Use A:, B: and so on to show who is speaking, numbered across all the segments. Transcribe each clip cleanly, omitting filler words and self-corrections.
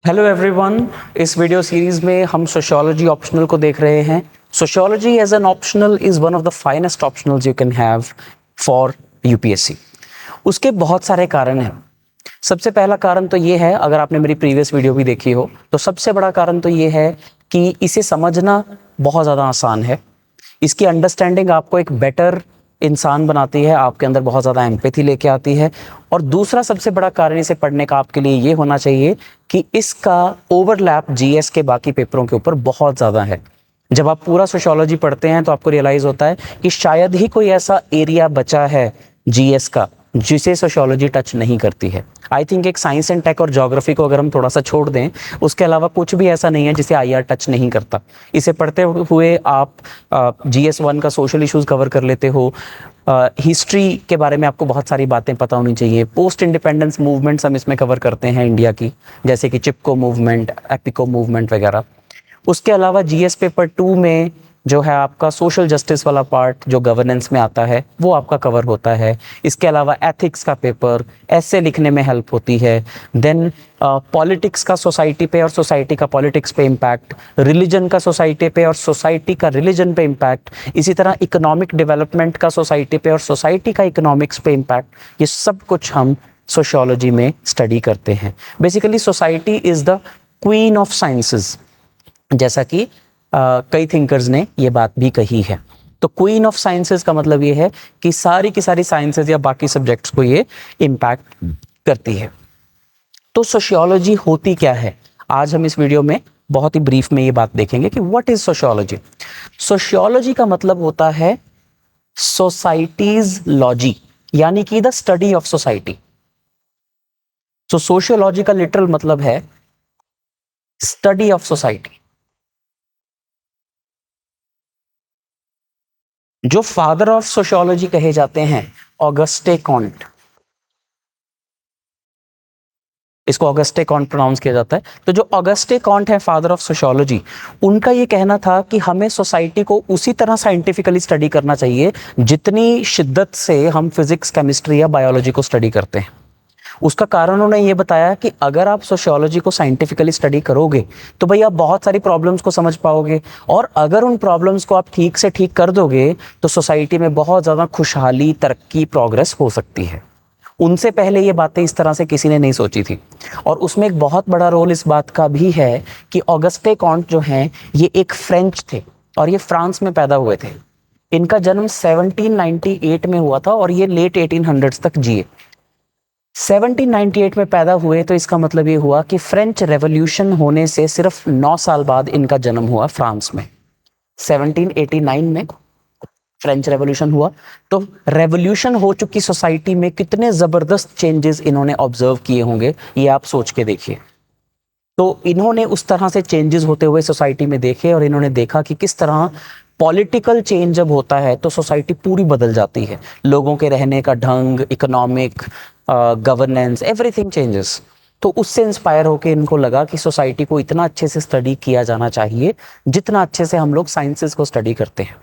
A: Hello everyone. इस video series में हम सोशियोलॉजी ऑप्शनल को देख रहे हैं। Sociology as an optional is one of the finest optionals you can have for UPSC. उसके बहुत सारे कारण हैं। सबसे पहला कारण तो ये है, अगर आपने मेरी प्रीवियस वीडियो भी देखी हो तो सबसे बड़ा कारण तो ये है कि इसे समझना बहुत ज़्यादा आसान है। इसकी अंडरस्टैंडिंग आपको एक बेटर इंसान बनाती है, आपके अंदर बहुत ज़्यादा एम्पैथी लेके आती है। और दूसरा सबसे बड़ा कारण इसे पढ़ने का आपके लिए ये होना चाहिए कि इसका ओवरलैप जीएस के बाकी पेपरों के ऊपर बहुत ज़्यादा है। जब आप पूरा सोशियोलॉजी पढ़ते हैं तो आपको रियलाइज़ होता है कि शायद ही कोई ऐसा एरिया बचा है जीएस का जिसे सोशियोलॉजी टच नहीं करती है। आई थिंक एक साइंस एंड टेक और ज्योग्राफी को अगर हम थोड़ा सा छोड़ दें, उसके अलावा कुछ भी ऐसा नहीं है जिसे आईआर टच नहीं करता। इसे पढ़ते हुए आप जीएस 1 का सोशल इश्यूज कवर कर लेते हो। हिस्ट्री के बारे में आपको बहुत सारी बातें पता होनी चाहिए। पोस्ट इंडिपेंडेंस मूवमेंट्स हम इसमें कवर करते हैं इंडिया की, जैसे कि चिपको मूवमेंट, एपिको मूवमेंट वगैरह। उसके अलावा जीएस पेपर 2 में जो है आपका सोशल जस्टिस वाला पार्ट जो गवर्नेंस में आता है वो आपका कवर होता है। इसके अलावा एथिक्स का पेपर, ऐसे लिखने में हेल्प होती है। देन पॉलिटिक्स का सोसाइटी पे और सोसाइटी का पॉलिटिक्स पे इम्पैक्ट, रिलीजन का सोसाइटी पे और सोसाइटी का रिलीजन पे इम्पैक्ट, इसी तरह इकोनॉमिक डेवलपमेंट का सोसाइटी पे और सोसाइटी का इकोनॉमिक्स पे इम्पैक्ट, ये सब कुछ हम सोशियोलॉजी में स्टडी करते हैं। Basically society is the queen of sciences, जैसा कि कई थिंकर्स ने ये बात भी कही है। तो क्वीन ऑफ साइंसेस का मतलब ये है कि सारी की सारी साइंसेस या बाकी सब्जेक्ट्स को ये इम्पैक्ट करती है। तो सोशियोलॉजी होती क्या है, आज हम इस वीडियो में बहुत ही ब्रीफ में ये बात देखेंगे कि व्हाट इज सोशियोलॉजी। सोशियोलॉजी का मतलब होता है सोसाइटीज लॉजी, यानी कि the study of society. So sociology का लिटरल मतलब है स्टडी ऑफ सोसाइटी। जो फादर ऑफ सोशियोलॉजी कहे जाते हैं ऑगस्टे कॉन्ट, इसको ऑगस्टे कॉन्ट प्रोनाउंस किया जाता है। तो जो ऑगस्टे कॉन्ट है फादर ऑफ सोशियोलॉजी, उनका ये कहना था कि हमें सोसाइटी को उसी तरह साइंटिफिकली स्टडी करना चाहिए जितनी शिद्दत से हम फिजिक्स, केमिस्ट्री या बायोलॉजी को स्टडी करते हैं। उसका कारण उन्होंने ये बताया कि अगर आप सोशियोलॉजी को साइंटिफिकली स्टडी करोगे तो भाई आप बहुत सारी प्रॉब्लम्स को समझ पाओगे, और अगर उन प्रॉब्लम्स को आप ठीक से ठीक कर दोगे तो सोसाइटी में बहुत ज़्यादा खुशहाली, तरक्की, प्रोग्रेस हो सकती है। उनसे पहले ये बातें इस तरह से किसी ने नहीं सोची थी। और उसमें एक बहुत बड़ा रोल इस बात का भी है कि ऑगस्टे कॉन्ट जो हैं ये एक फ्रेंच थे और ये फ्रांस में पैदा हुए थे। इनका जन्म 1798 में हुआ था और ये लेट 1800s तक जिए। 1798 में पैदा हुए तो इसका मतलब ये हुआ कि फ्रेंच रेवोल्यूशन होने से सिर्फ 9 साल बाद इनका जन्म हुआ फ्रांस में। 1789 में फ्रेंच रेवोल्यूशन हुआ। तो रेवोल्यूशन हो चुकी सोसाइटी में कितने जबरदस्त चेंजेस इन्होंने ऑब्जर्व किए होंगे, ये आप सोच के देखिए। तो इन्होंने उस तरह से चेंजेस होते हुए सोसाइटी में देखे और इन्होंने देखा कि किस तरह पॉलिटिकल चेंज जब होता है तो सोसाइटी पूरी बदल जाती है। लोगों के रहने का ढंग, इकोनॉमिक, गवर्नेंस, एवरीथिंग चेंजेस। तो उससे इंस्पायर होकर इनको लगा कि सोसाइटी को इतना अच्छे से स्टडी किया जाना चाहिए जितना अच्छे से हम लोग साइंसेस को स्टडी करते हैं।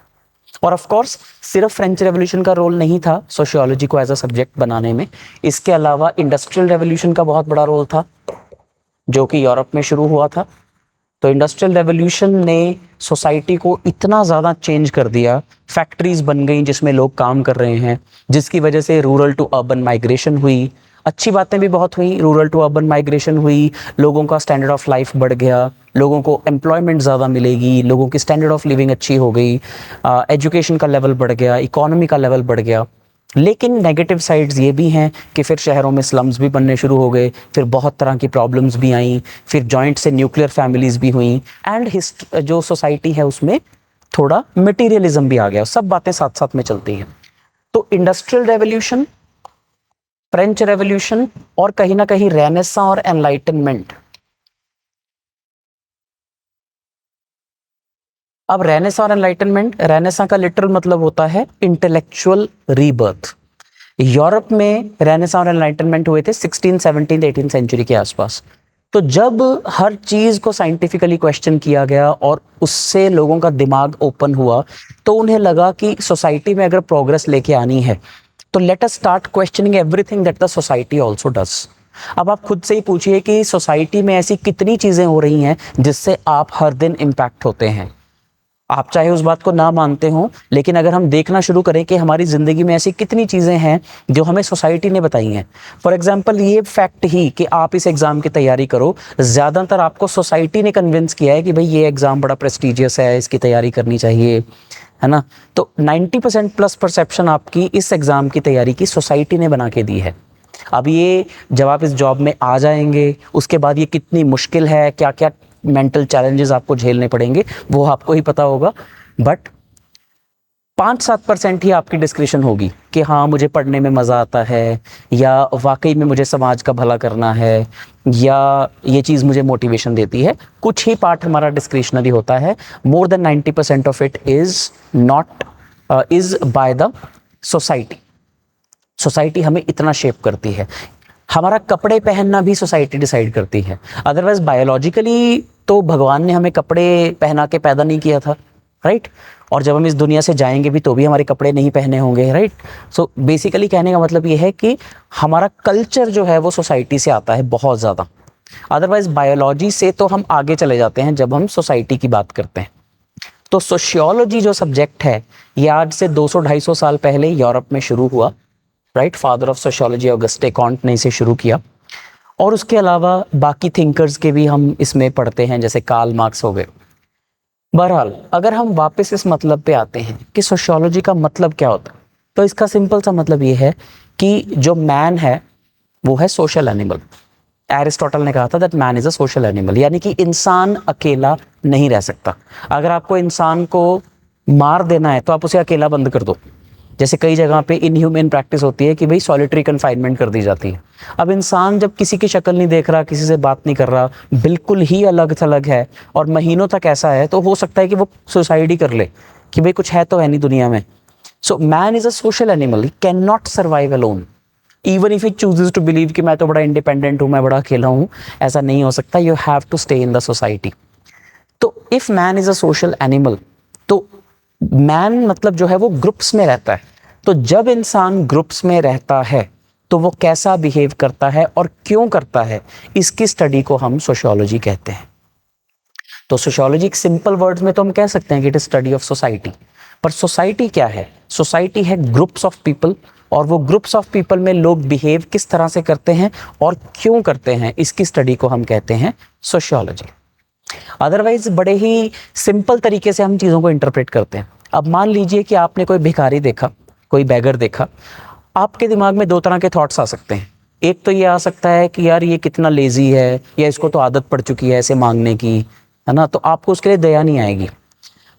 A: और ऑफ कोर्स सिर्फ फ्रेंच रेवोल्यूशन का रोल नहीं था सोशियोलॉजी को एज अ सब्जेक्ट बनाने में। इसके अलावा इंडस्ट्रियल रेवोल्यूशन का बहुत बड़ा रोल था जो कि यूरोप में शुरू हुआ था। तो इंडस्ट्रियल रेवोल्यूशन ने सोसाइटी को इतना ज़्यादा चेंज कर दिया, फैक्ट्रीज बन गई जिसमें लोग काम कर रहे हैं, जिसकी वजह से रूरल टू अर्बन माइग्रेशन हुई। अच्छी बातें भी बहुत हुई, रूरल टू अर्बन माइग्रेशन हुई, लोगों का स्टैंडर्ड ऑफ लाइफ बढ़ गया, लोगों को एम्प्लॉयमेंट ज़्यादा मिलेगी, लोगों की स्टैंडर्ड ऑफ लिविंग अच्छी हो गई, एजुकेशन का लेवल बढ़ गया, इकोनॉमी का लेवल बढ़ गया। लेकिन नेगेटिव साइड्स ये भी हैं कि फिर शहरों में स्लम्स भी बनने शुरू हो गए, फिर बहुत तरह की प्रॉब्लम्स भी आई, फिर जॉइंट से न्यूक्लियर फैमिलीज भी हुई, एंड जो सोसाइटी है उसमें थोड़ा मटेरियलिज्म भी आ गया। सब बातें साथ साथ में चलती हैं। तो इंडस्ट्रियल रेवोल्यूशन, फ्रेंच रेवोल्यूशन और कहीं ना कहीं रेनेसां और एनलाइटनमेंट। अब रेनेसां और एनलाइटनमेंट, रेनेसां का लिटरल मतलब होता है इंटेलेक्चुअल रीबर्थ। यूरोप में रेनेसां और एनलाइटनमेंट हुए थे 16, 17, 18 सेंचुरी के आसपास। तो जब हर चीज को साइंटिफिकली क्वेश्चन किया गया और उससे लोगों का दिमाग ओपन हुआ तो उन्हें लगा कि सोसाइटी में अगर प्रोग्रेस लेके आनी है तो let us start questioning everything that the society also does. अब आप खुद से ही पूछिए कि सोसाइटी में ऐसी कितनी चीज़ें हो रही हैं जिससे आप हर दिन इम्पैक्ट होते हैं। आप चाहे उस बात को ना मानते हो, लेकिन अगर हम देखना शुरू करें कि हमारी ज़िंदगी में ऐसी कितनी चीज़ें हैं जो हमें सोसाइटी ने बताई हैं। फॉर एग्जांपल ये फैक्ट ही कि आप इस एग्ज़ाम की तैयारी करो, ज़्यादातर आपको सोसाइटी ने कन्विंस किया है कि भाई ये एग्ज़ाम बड़ा प्रेस्टिजियस है, इसकी तैयारी करनी चाहिए, है ना। तो 90% प्लस परसेप्शन आपकी इस एग्ज़ाम की तैयारी की सोसाइटी ने बना के दी है। अब ये जब आप इस जॉब में आ जाएंगे, उसके बाद ये कितनी मुश्किल है, क्या क्या मेंटल चैलेंजेस आपको झेलने पड़ेंगे, वो आपको ही पता होगा। बट 5-7% ही आपकी डिस्क्रिप्शन होगी कि हाँ मुझे पढ़ने में मज़ा आता है, या वाकई में मुझे समाज का भला करना है, या ये चीज़ मुझे मोटिवेशन देती है। कुछ ही पार्ट हमारा डिस्क्रिशनरी होता है। More than 90% of it is by the society. Society हमें इतना शेप करती है। हमारा कपड़े पहनना भी सोसाइटी डिसाइड करती है। अदरवाइज बायोलॉजिकली तो भगवान ने हमें कपड़े पहना के पैदा नहीं किया था, राइट। और जब हम इस दुनिया से जाएंगे भी तो भी हमारे कपड़े नहीं पहने होंगे, राइट। सो बेसिकली कहने का मतलब ये है कि हमारा कल्चर जो है वो सोसाइटी से आता है बहुत ज़्यादा। अदरवाइज बायोलॉजी से तो हम आगे चले जाते हैं जब हम सोसाइटी की बात करते हैं। तो सोशियोलॉजी जो सब्जेक्ट है ये आज से 200-250 साल पहले यूरोप में शुरू हुआ, right. Father of sociology Auguste can't ने इसे शुरू किया। और उसके अलावा बाकी थिंकर्स के भी हम इसमें पढ़ते हैं, जैसे कार्ल मार्क्स हो गए। बहरहाल अगर हम वापस इस मतलब पे आते हैं कि सोशियोलॉजी का मतलब क्या होता है, तो इसका सिंपल सा मतलब ये है कि जो मैन है वो है सोशल एनिमल। एरिस्टोटल ने कहा था that man is a social animal, यानी कि इंसान अकेला नहीं रह सकता। अगर आपको इंसान को मार देना है तो आप उसे अकेला बंद कर दो। जैसे कई जगह पे इनह्यूमन प्रैक्टिस होती है कि भाई सॉलिटरी कन्फाइनमेंट कर दी जाती है। अब इंसान जब किसी की शक्ल नहीं देख रहा, किसी से बात नहीं कर रहा, बिल्कुल ही अलग थलग है और महीनों तक ऐसा है, तो हो सकता है कि वो सुसाइड ही कर ले कि भाई कुछ है तो है नहीं दुनिया में। So man is a social animal, he can not survive alone even if he chooses to believe कि मैं तो बड़ा इंडिपेंडेंट हूँ, मैं बड़ा अकेला हूँ। ऐसा नहीं हो सकता। You have to stay in the society. तो if man is a social animal, तो मैन मतलब जो है वो ग्रुप्स में रहता है। तो जब इंसान ग्रुप्स में रहता है तो वो कैसा बिहेव करता है और क्यों करता है, इसकी स्टडी को हम सोशियोलॉजी कहते हैं। तो सोशियोलॉजी एक सिंपल वर्ड्स में तो हम कह सकते हैं कि it is study of society. पर सोसाइटी क्या है? सोसाइटी है ग्रुप्स ऑफ पीपल, और वो ग्रुप्स ऑफ पीपल में लोग बिहेव किस तरह से करते हैं और क्यों करते हैं, इसकी स्टडी को हम कहते हैं सोशियोलॉजी। अदरवाइज बड़े ही सिंपल तरीके से हम चीज़ों को इंटरप्रेट करते हैं। अब मान लीजिए कि आपने कोई भिखारी देखा, कोई बैगर देखा, आपके दिमाग में दो तरह के थॉट्स आ सकते हैं। एक तो ये आ सकता है कि यार ये कितना लेजी है, या इसको तो आदत पड़ चुकी है ऐसे मांगने की, है ना, तो आपको उसके लिए दया नहीं आएगी।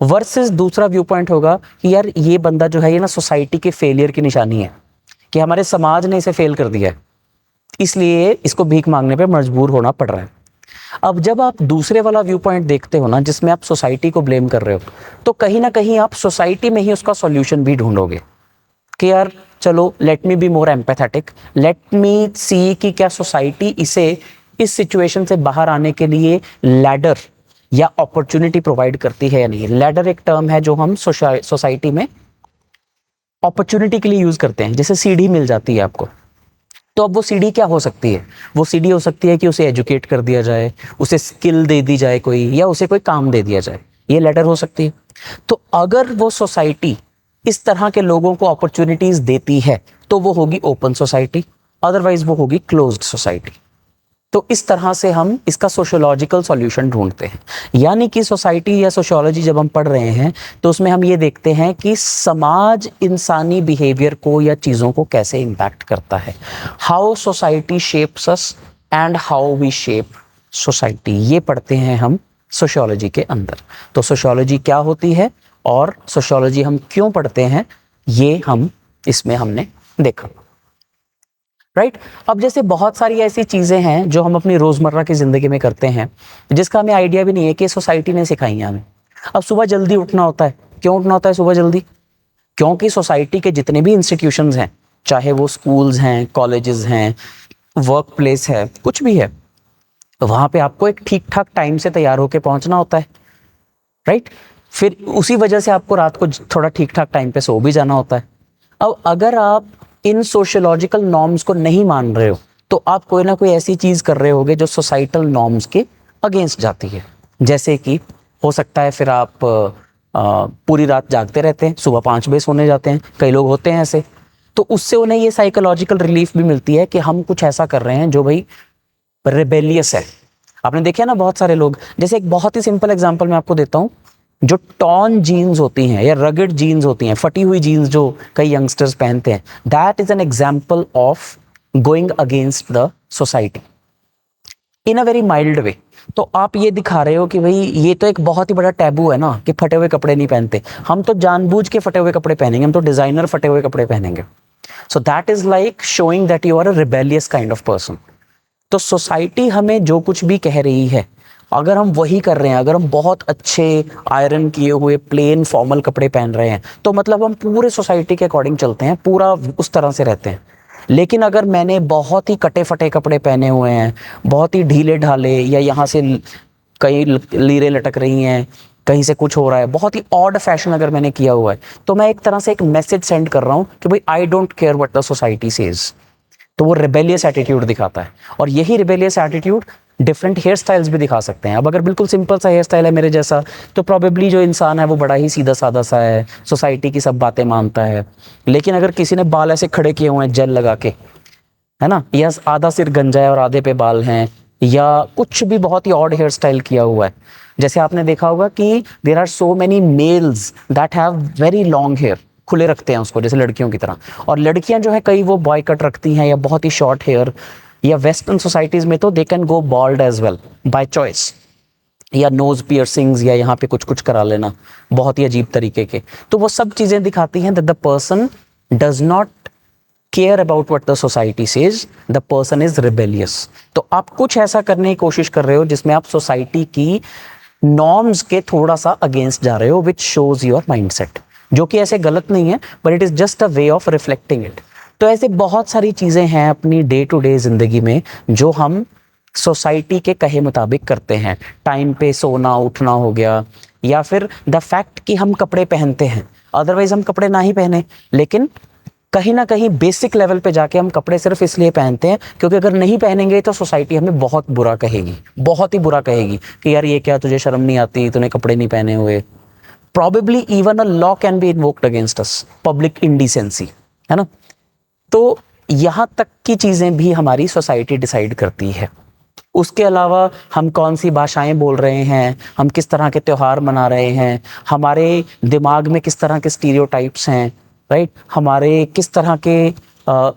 A: वर्सेस दूसरा व्यू पॉइंट होगा कि यार ये बंदा जो है ये ना सोसाइटी के फेलियर की निशानी है, कि हमारे समाज ने इसे फेल कर दिया है, इसलिए इसको भीख मांगने पे मजबूर होना पड़ रहा है। अब जब आप दूसरे वाला व्यू पॉइंट देखते हो ना, जिसमें आप सोसाइटी को ब्लेम कर रहे हो, तो कहीं ना कहीं आप सोसाइटी में ही उसका सॉल्यूशन भी ढूंढोगे कि यार चलो let me be more empathetic, let me see कि क्या सोसाइटी इसे इस सिचुएशन से बाहर आने के लिए लैडर या अपॉर्चुनिटी प्रोवाइड करती है या नहीं। लैडर एक टर्म है जो हम सोसाइटी में अपॉर्चुनिटी के लिए यूज करते हैं। जैसे सीढ़ी मिल जाती है आपको, तो अब वो सीढ़ी क्या हो सकती है? वो सीढ़ी हो सकती है कि उसे एजुकेट कर दिया जाए, उसे स्किल दे दी जाए कोई, या उसे कोई काम दे दिया जाए, ये लेटर हो सकती है। तो अगर वो सोसाइटी इस तरह के लोगों को अपॉर्चुनिटीज देती है तो वो होगी ओपन सोसाइटी, अदरवाइज वो होगी क्लोज्ड सोसाइटी। तो इस तरह से हम इसका सोशियोलॉजिकल सॉल्यूशन ढूंढते हैं। यानी कि सोसाइटी या सोशियोलॉजी जब हम पढ़ रहे हैं तो उसमें हम ये देखते हैं कि समाज इंसानी बिहेवियर को या चीज़ों को कैसे इम्पैक्ट करता है। How society shapes us and how V shape society, ये पढ़ते हैं हम सोशियोलॉजी के अंदर। तो सोशियोलॉजी क्या होती है और सोशियोलॉजी हम क्यों पढ़ते हैं, ये हम इसमें हमने देखा, राइट। अब जैसे बहुत सारी ऐसी चीज़ें हैं जो हम अपनी रोज़मर्रा की ज़िंदगी में करते हैं जिसका हमें आइडिया भी नहीं है कि सोसाइटी ने सिखाई है हमें। अब सुबह जल्दी उठना होता है। क्यों उठना होता है सुबह जल्दी? क्योंकि सोसाइटी के जितने भी इंस्टीट्यूशंस हैं, चाहे वो स्कूल्स हैं, कॉलेजेस हैं, वर्क प्लेस है, कुछ भी है, वहाँ पे आपको एक ठीक ठाक टाइम से तैयार होकर पहुँचना होता है, राइट। फिर उसी वजह से आपको रात को थोड़ा ठीक ठाक टाइम पे सो भी जाना होता है। अब अगर आप इन सोशियोलॉजिकल नॉर्म्स को नहीं मान रहे हो तो आप कोई ना कोई ऐसी चीज कर रहे होगे जो सोसाइटल नॉर्म्स के अगेंस्ट जाती है। जैसे कि हो सकता है फिर आप पूरी रात जागते रहते हैं, सुबह 5 बजे सोने जाते हैं, कई लोग होते हैं ऐसे। तो उससे उन्हें ये साइकोलॉजिकल रिलीफ भी मिलती है कि हम कुछ ऐसा कर रहे हैं जो भाई रेबेलियस है। आपने देखा ना बहुत सारे लोग, जैसे एक बहुत ही सिंपल एग्जांपल मैं आपको देता हूँ, जो टॉर्न जीन्स होती हैं या रगड़ जीन्स होती हैं, फटी हुई जीन्स जो कई यंगस्टर्स पहनते हैं, that is an example of going against the society in a very mild way. तो आप ये दिखा रहे हो कि भाई ये तो एक बहुत ही बड़ा टैबू है ना कि फटे हुए कपड़े नहीं पहनते, हम तो जानबूझ के फटे हुए कपड़े पहनेंगे, हम तो डिजाइनर फटे हुए कपड़े पहनेंगे। So that is like showing that you are a rebellious kind of person. तो सोसाइटी हमें जो कुछ भी कह रही है, अगर हम वही कर रहे हैं, अगर हम बहुत अच्छे आयरन किए हुए प्लेन फॉर्मल कपड़े पहन रहे हैं, तो मतलब हम पूरे सोसाइटी के अकॉर्डिंग चलते हैं, पूरा उस तरह से रहते हैं। लेकिन अगर मैंने बहुत ही कटे फटे कपड़े पहने हुए हैं, बहुत ही ढीले ढाले, या यहाँ से कई लीरें लटक रही हैं, कहीं से कुछ हो रहा है, बहुत ही ऑड फैशन अगर मैंने किया हुआ है, तो मैं एक तरह से एक मैसेज सेंड कर रहा हूँ कि भाई I don't care what the society says. तो वो रिबेलियस एटीट्यूड दिखाता है। और यही rebellious attitude different hair styles भी दिखा सकते हैं। अब अगर बिल्कुल सिंपल सा हेयर स्टाइल है मेरे जैसा, तो प्रॉबेबली जो इंसान है वो बड़ा ही सीधा साधा सा है, सोसाइटी की सब बातें मानता है। लेकिन अगर किसी ने बाल ऐसे खड़े किए हुए हैं जेल लगा के, है ना, या आधा सिर गंजा है और आधे पे बाल हैं, या कुछ भी बहुत ही ऑड हेयर स्टाइल किया हुआ है, जैसे आपने देखा होगा कि there are so many males that have very long hair, खुले रखते हैं उसको जैसे लड़कियों की तरह, और लड़कियां जो है कई वो बॉय कट रखती हैं या बहुत ही शॉर्ट हेयर, या वेस्टर्न सोसाइटीज में तो they can go bald as well by choice, या नोज पियर्सिंग्स, या यहाँ पे कुछ कुछ करा लेना बहुत ही अजीब तरीके के। तो वो सब चीजें दिखाती हैं that the person does not care about what the society says, the person is rebellious. तो आप कुछ ऐसा करने की कोशिश कर रहे हो जिसमें आप सोसाइटी की नॉर्म्स के थोड़ा सा अगेंस्ट जा रहे हो, विच शोज योर माइंडसेट, जो कि ऐसे गलत नहीं है, but it is just a way of reflecting it. तो ऐसे बहुत सारी चीजें हैं अपनी डे टू डे जिंदगी में जो हम सोसाइटी के कहे मुताबिक करते हैं। टाइम पे सोना उठना हो गया, या फिर द फैक्ट कि हम कपड़े पहनते हैं, अदरवाइज हम कपड़े ना ही पहने, लेकिन कहीं ना कहीं बेसिक लेवल पे जाके हम कपड़े सिर्फ इसलिए पहनते हैं क्योंकि अगर नहीं पहनेंगे तो सोसाइटी हमें बहुत बुरा कहेगी, बहुत ही बुरा कहेगी कि यार ये क्या, तुझे शर्म नहीं आती, तूने कपड़े नहीं पहने हुए। Probably even a law can be invoked against us, public indecency, है ना। तो यहां तक की चीजें भी हमारी सोसाइटी डिसाइड करती है। उसके अलावा हम कौन सी भाषाएं बोल रहे हैं, हम किस तरह के त्योहार मना रहे हैं, हमारे दिमाग में किस तरह के स्टीरियोटाइप्स हैं, राइट, हमारे किस तरह के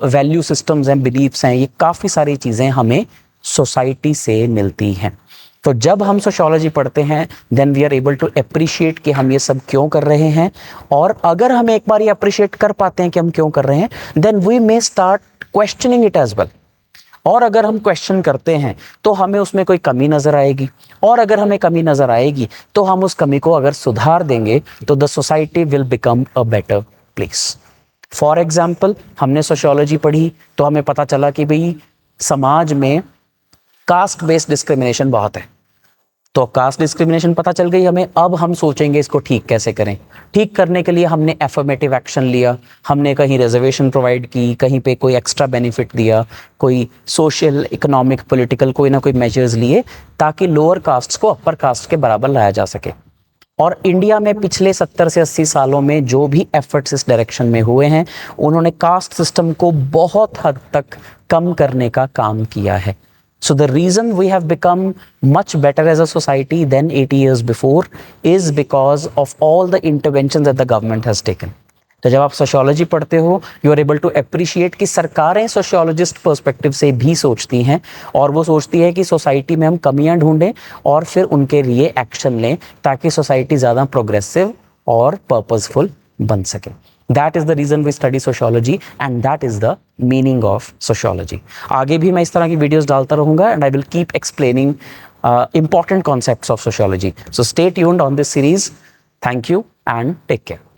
A: वैल्यू सिस्टम्स हैं, बिलीफ्स हैं, ये काफ़ी सारी चीज़ें हमें सोसाइटी से मिलती हैं। तो जब हम सोशियोलॉजी पढ़ते हैं then we are able to appreciate कि हम ये सब क्यों कर रहे हैं, और अगर हम एक बार ये अप्रिशिएट कर पाते हैं कि हम क्यों कर रहे हैं, then we may start questioning it as well. और अगर हम क्वेश्चन करते हैं तो हमें उसमें कोई कमी नज़र आएगी, और अगर हमें कमी नज़र आएगी तो हम उस कमी को अगर सुधार देंगे तो the society will become a better place. For example, हमने सोशियोलॉजी पढ़ी तो हमें पता चला कि भाई समाज में कास्ट बेस्ड डिस्क्रिमिनेशन बहुत है। तो कास्ट डिस्क्रिमिनेशन पता चल गई हमें, अब हम सोचेंगे इसको ठीक कैसे करें। ठीक करने के लिए हमने एफर्मेटिव एक्शन लिया, हमने कहीं रिजर्वेशन प्रोवाइड की, कहीं पे कोई एक्स्ट्रा बेनिफिट दिया, कोई सोशल इकोनॉमिक पॉलिटिकल कोई ना कोई मेजर्स लिए ताकि लोअर कास्ट्स को अपर कास्ट के बराबर लाया जा सके। और इंडिया में पिछले 70 से 80 सालों में जो भी एफर्ट्स इस डायरेक्शन में हुए हैं, उन्होंने कास्ट सिस्टम को बहुत हद तक कम करने का काम किया है। So the reason we have become much better as a society than 80 years before is because of all the interventions that the government has taken. तो जब आप सोशियोलॉजी पढ़ते हो, you are able to appreciate कि सरकारें sociologist perspective से भी सोचती हैं, और वो सोचती है कि सोसाइटी में हम कमियां ढूंढें और फिर उनके लिए एक्शन लें ताकि सोसाइटी ज़्यादा प्रोग्रेसिव और पर्पसफुल बन सके। That is the reason we study sociology and that is the meaning of sociology. आगे भी मैं इस तरह की वीडियोस डालता रहूँगा and I will keep explaining important concepts of sociology. So stay tuned on this series. Thank you and take care.